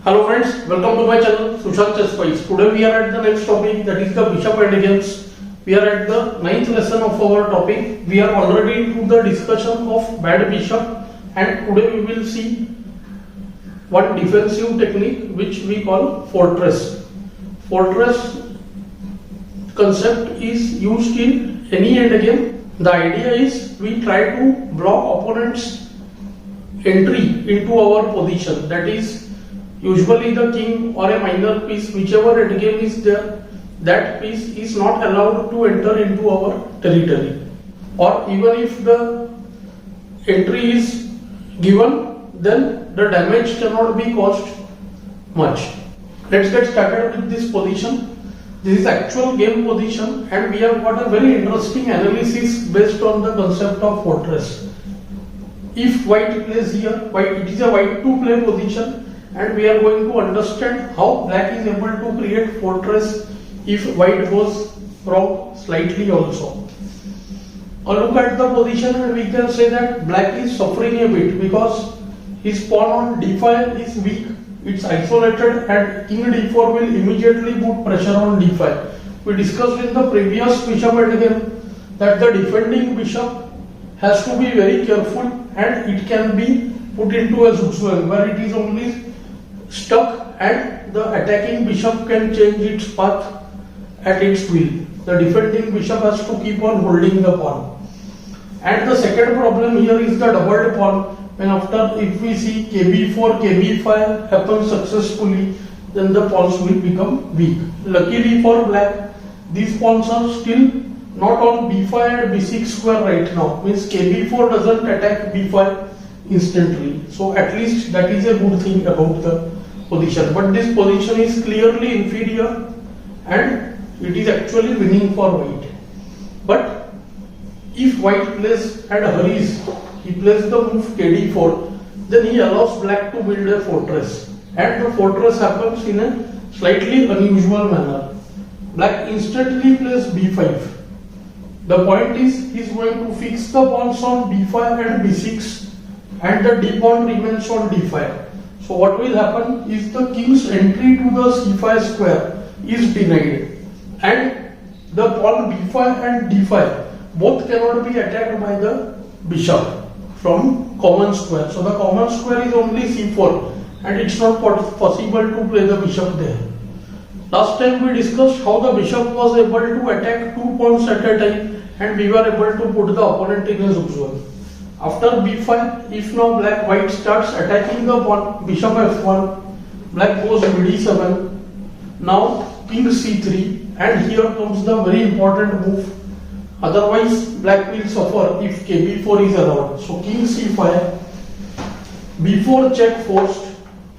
Hello friends, welcome to my channel Sushant Chess Spice. Today we are at the next topic, that is the Bishop Endgames. We are at the ninth lesson of our topic. We are already into the discussion of bad bishop, and today we will see one defensive technique which we call fortress. Fortress concept is used in any endgame. The idea is we try to block opponent's entry into our position, that is usually the king or a minor piece, whichever endgame is there, that piece is not allowed to enter into our territory, or even if the entry is given, then the damage cannot be caused much. Let's get started with this position. This is actual game position, and we have got a very interesting analysis based on the concept of fortress. If white plays here, it is a white to play position, and we are going to understand how black is able to create fortress if white goes wrong slightly also. A look at the position and we can say that black is suffering a bit because his pawn on d5 is weak, it's isolated, and king d4 will immediately put pressure on d5. We discussed in the previous bishop endgame that the defending bishop has to be very careful and it can be put into a zugzwang where it is only stuck and the attacking bishop can change its path at its will. The defending bishop has to keep on holding the pawn. And the second problem here is the doubled pawn. When after, if we see kb4, kb5 happens successfully, then the pawns will become weak. Luckily for black, these pawns are still not on b5 and b6 square right now. Means kb4 doesn't attack b5 instantly. So at least that is a good thing about the position. But this position is clearly inferior and it is actually winning for white. But if white plays and hurries, he plays the move kd4, then he allows black to build a fortress, and the fortress happens in a slightly unusual manner. Black instantly plays b5. The point is, he is going to fix the pawns on b5 and b6, and the d pawn remains on d5. So what will happen is the king's entry to the c5 square is denied, and the pawn b5 and d5 both cannot be attacked by the bishop from common square. So the common square is only c4 and it's not possible to play the bishop there. Last time we discussed how the bishop was able to attack two pawns at a time and we were able to put the opponent in a zugzwang. After b5, if now white starts attacking the pawn, bishop f1, black goes bd7, now king c3, and here comes the very important move. Otherwise, black will suffer if kb4 is allowed. So king c5, b4 check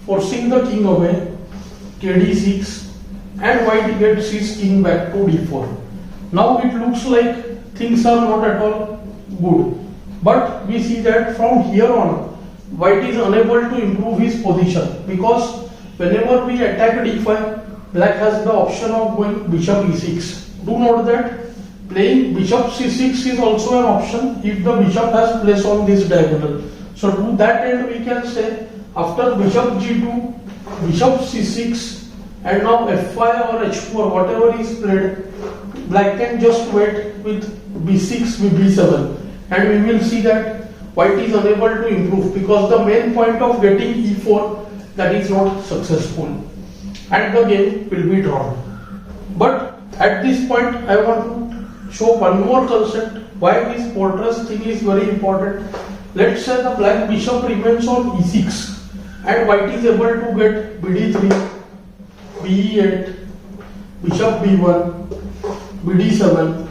forcing the king away, kd6, and white gets his king back to d4. Now it looks like things are not at all good. But we see that from here on, white is unable to improve his position because whenever we attack d5, black has the option of going bishop e6. Do note that playing bishop c6 is also an option if the bishop has place on this diagonal. So to that end we can say after bishop g2, bishop c6, and now f5 or h4, whatever is played, black can just wait with b6 with b7. And we will see that white is unable to improve because the main point of getting e4, that is not successful, and the game will be drawn. But at this point I want to show one more concept why this fortress thing is very important. Let's say the black bishop remains on e6 and white is able to get bd3, be8, bishop b1, bd7,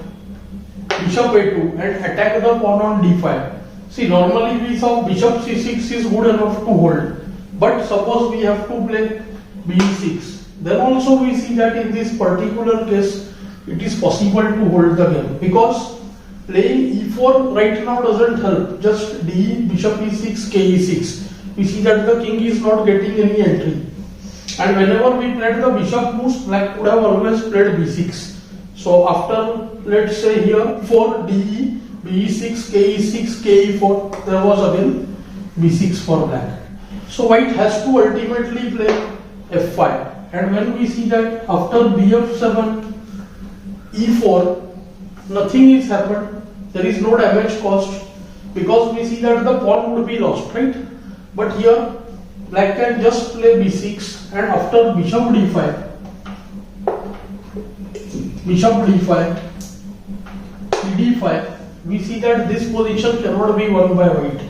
bishop a2, and attack the pawn on d5. See, normally we saw bishop c6 is good enough to hold, but suppose we have to play b6, then also we see that in this particular case it is possible to hold the game because playing e4 right now doesn't help. Just d, bishop e6, ke6, we see that the king is not getting any entry, and whenever we played the bishop moves, black would have always played b6. So after, let's say here 4 de, be6, ke6, ke4, there was again b6 for black. So white has to ultimately play f5, and when we see that after bf7 e4 nothing is happened, there is no damage caused, because we see that the pawn would be lost, right? But here black can just play b6, and after bishop d5, d5, we see that this position cannot be won by white,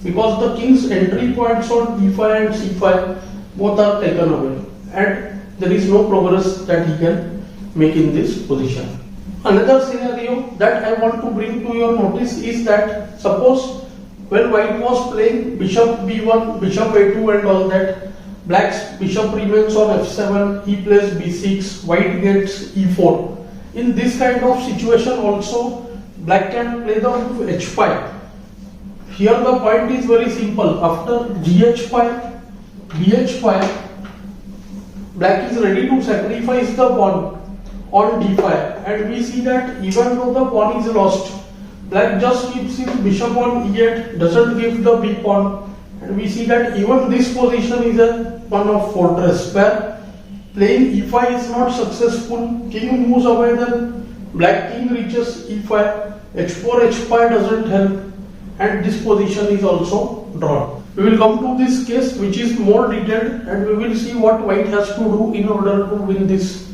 because the king's entry points on d5 and c5 both are taken away, and there is no progress that he can make in this position. Another scenario that I want to bring to your notice is that suppose when white was playing bishop b1, bishop a2 and all that, black's bishop remains on f7, he plays b6, white gets e4. In this kind of situation also, black can play the move h5. Here the point is very simple. After gh5, bh5, black is ready to sacrifice the pawn on d5, and we see that even though the pawn is lost, black just keeps his bishop on e8, doesn't give the b pawn, and we see that even this position is a one of fortress where playing e5 is not successful, king moves away, then black king reaches e5, h4, h5 doesn't help, and this position is also drawn. We will come to this case which is more detailed, and we will see what white has to do in order to win this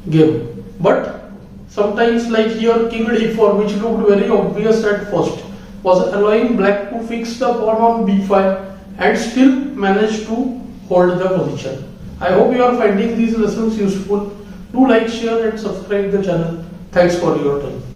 game. But sometimes, like here king d4, which looked very obvious at first, was allowing black to fix the pawn on b5 and still manage to hold the position. I hope you are finding these lessons useful. Do like, share and subscribe the channel. Thanks for your time.